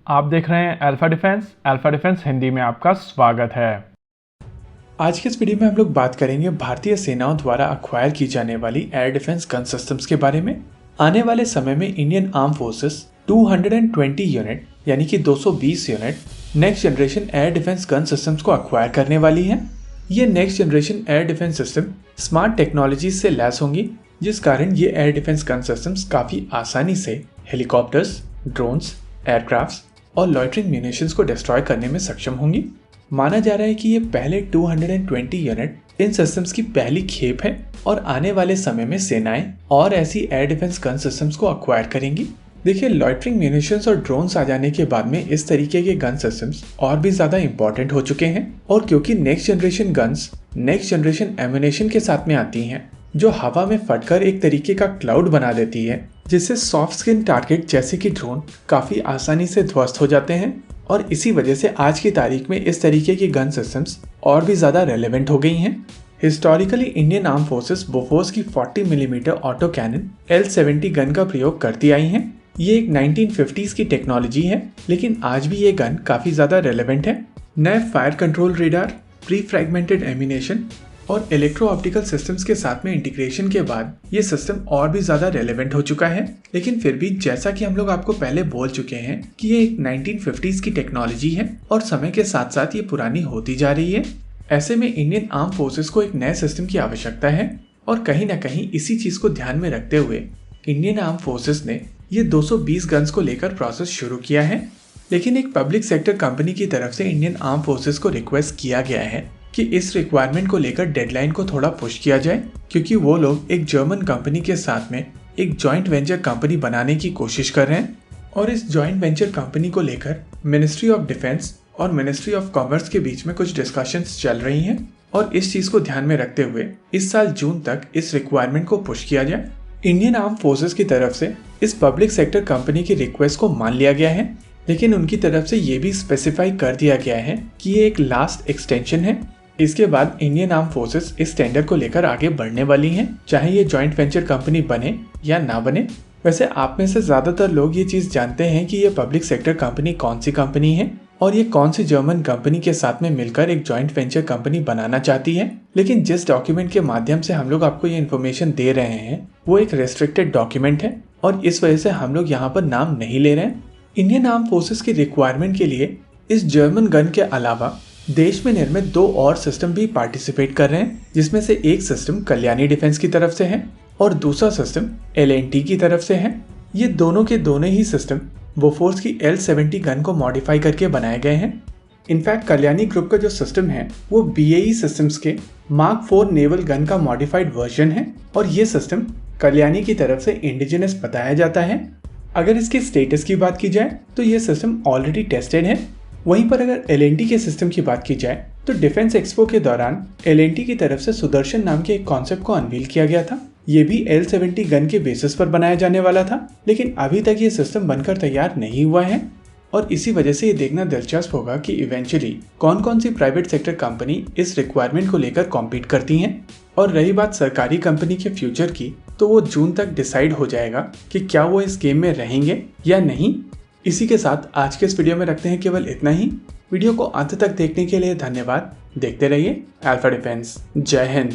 आप देख रहे हैं अल्फा डिफेंस हिंदी में आपका स्वागत है। आज के इस वीडियो में हम लोग बात करेंगे भारतीय सेनाओं द्वारा अक्वायर की जाने वाली एयर डिफेंस गन सिस्टम्स के बारे में। आने वाले समय में इंडियन आर्म फोर्सेस 220 यूनिट यानी कि 220 unit next generation air defence gun systems को अक्वायर करने वाली है। ये next generation air defence system smart technologies से लैस होंगी, जिस कारण ये एयर डिफेंस गन सिस्टम्स काफ़ी आसानी से हेलीकॉप्टर्स, ड्रोन्स, एयरक्राफ्ट्स और लॉइटरिंग म्यूनिशंस को डिस्ट्रॉय करने में सक्षम होंगी। माना जा रहा है कि ये पहले 220 यूनिट इन सिस्टम्स की पहली खेप है और आने वाले समय में सेनाएं और ऐसी एयर डिफेंस गन सिस्टम्स को अक्वायर करेंगी। देखिए, लॉइटरिंग म्यूनिशंस और ड्रोन्स आ जाने के बाद में इस तरीके के गन सिस्टम्स और भी ज़्यादा इंपॉर्टेंट हो चुके हैं, और क्योंकि next generation guns next generation ammunition के साथ में आती हैं जो हवा में फटकर एक तरीके का क्लाउड बना देती है, जिससे सॉफ्ट स्किन टारगेट जैसे कि ड्रोन काफ़ी आसानी से ध्वस्त हो जाते हैं। और इसी वजह से आज की तारीख में इस तरीके की गन सिस्टम्स और भी ज़्यादा रेलेवेंट हो गई हैं। Historically Indian arm forces Bofors की 40 millimetre auto cannon L70 gun का प्रयोग करती आई हैं। ये एक 1950s की टेक्नोलॉजी है, लेकिन आज भी ये गन काफ़ी ज़्यादा रेलेवेंट है। नए fire control radar, pre fragmented ammunition और इलेक्ट्रो ऑप्टिकल सिस्टम्स के साथ में इंटीग्रेशन के बाद ये सिस्टम और भी ज़्यादा रेलेवेंट हो चुका है। लेकिन फिर भी जैसा कि हम लोग आपको पहले बोल चुके हैं कि ये एक 1950s की टेक्नोलॉजी है और समय के साथ साथ ये पुरानी होती जा रही है। ऐसे में इंडियन आर्म फोर्सेस को एक नए सिस्टम की आवश्यकता है, और कहीं ना कहीं इसी चीज़ को ध्यान में रखते हुए इंडियन आर्म फोर्सेस ने ये 220 गन्स को लेकर प्रोसेस शुरू किया है। लेकिन एक पब्लिक सेक्टर कंपनी की तरफ से इंडियन आर्म फोर्सेस को रिक्वेस्ट किया गया है कि इस रिक्वायरमेंट को लेकर डेडलाइन को थोड़ा पुश किया जाए, क्योंकि वो लोग एक जर्मन कंपनी के साथ में एक जॉइंट वेंचर कंपनी बनाने की कोशिश कर रहे हैं। और इस जॉइंट वेंचर कंपनी को लेकर मिनिस्ट्री ऑफ डिफेंस और मिनिस्ट्री ऑफ कॉमर्स के बीच में कुछ डिस्कशंस चल रही हैं, और इस चीज़ को ध्यान में रखते हुए इस साल जून तक इस रिक्वायरमेंट को पुश किया जाए। इंडियन आर्म फोर्सेस की तरफ से इस पब्लिक सेक्टर कंपनी की रिक्वेस्ट को मान लिया गया है, लेकिन उनकी तरफ से ये भी स्पेसिफाई कर दिया गया है कि ये एक लास्ट एक्सटेंशन है। इसके बाद इंडियन आर्म फोर्सेस इस टेंडर को लेकर आगे बढ़ने वाली हैं, चाहे ये जॉइंट वेंचर कंपनी बने या ना बने। वैसे आप में से ज़्यादातर लोग ये चीज़ जानते हैं कि ये पब्लिक सेक्टर कंपनी कौन सी कंपनी है और ये कौन सी जर्मन कंपनी के साथ में मिलकर एक जॉइंट वेंचर कंपनी बनाना चाहती है। लेकिन जिस डॉक्यूमेंट के माध्यम से हम लोग आपको ये इन्फॉर्मेशन दे रहे हैं वो एक रेस्ट्रिक्टेड डॉक्यूमेंट है, और इस वजह से हम लोग यहाँ पर नाम नहीं ले रहे हैं। इंडियन आर्म फोर्सेस की रिक्वायरमेंट के लिए इस जर्मन गन के अलावा देश में निर्मित 2 और सिस्टम भी पार्टिसिपेट कर रहे हैं, जिसमें से एक सिस्टम कल्याणी डिफेंस की तरफ से है और दूसरा सिस्टम L&T की तरफ से है। ये दोनों के दोनों ही सिस्टम बोफोर्स की L70 गन को मॉडिफाई करके बनाए गए हैं। इनफैक्ट कल्याणी ग्रुप का जो सिस्टम है वो BAE सिस्टम्स के Mark 4 नेवल गन का मॉडिफाइड वर्जन है, और ये सिस्टम कल्याणी की तरफ से इंडिजिनस बताया जाता है। अगर इसके स्टेटस की बात की जाए तो ये सिस्टम ऑलरेडी टेस्टेड है। वहीं पर अगर L&T के सिस्टम की बात की जाए तो डिफेंस एक्सपो के दौरान L&T की तरफ से सुदर्शन नाम के एक कॉन्सेप्ट को अनवील किया गया था। ये भी L70 गन के बेसिस पर बनाया जाने वाला था, लेकिन अभी तक ये सिस्टम बनकर तैयार नहीं हुआ है, और इसी वजह से ये देखना दिलचस्प होगा कि इवेंचुअली कौन कौन सी प्राइवेट सेक्टर कंपनी इस रिक्वायरमेंट को लेकर कॉम्पीट करती हैं। और रही बात सरकारी कंपनी के फ्यूचर की, तो वो जून तक डिसाइड हो जाएगा कि क्या वो इस गेम में रहेंगे या नहीं। इसी के साथ आज के इस वीडियो में रखते हैं केवल इतना ही। वीडियो को अंत तक देखने के लिए धन्यवाद। देखते रहिए अल्फा डिफेंस। जय हिंद।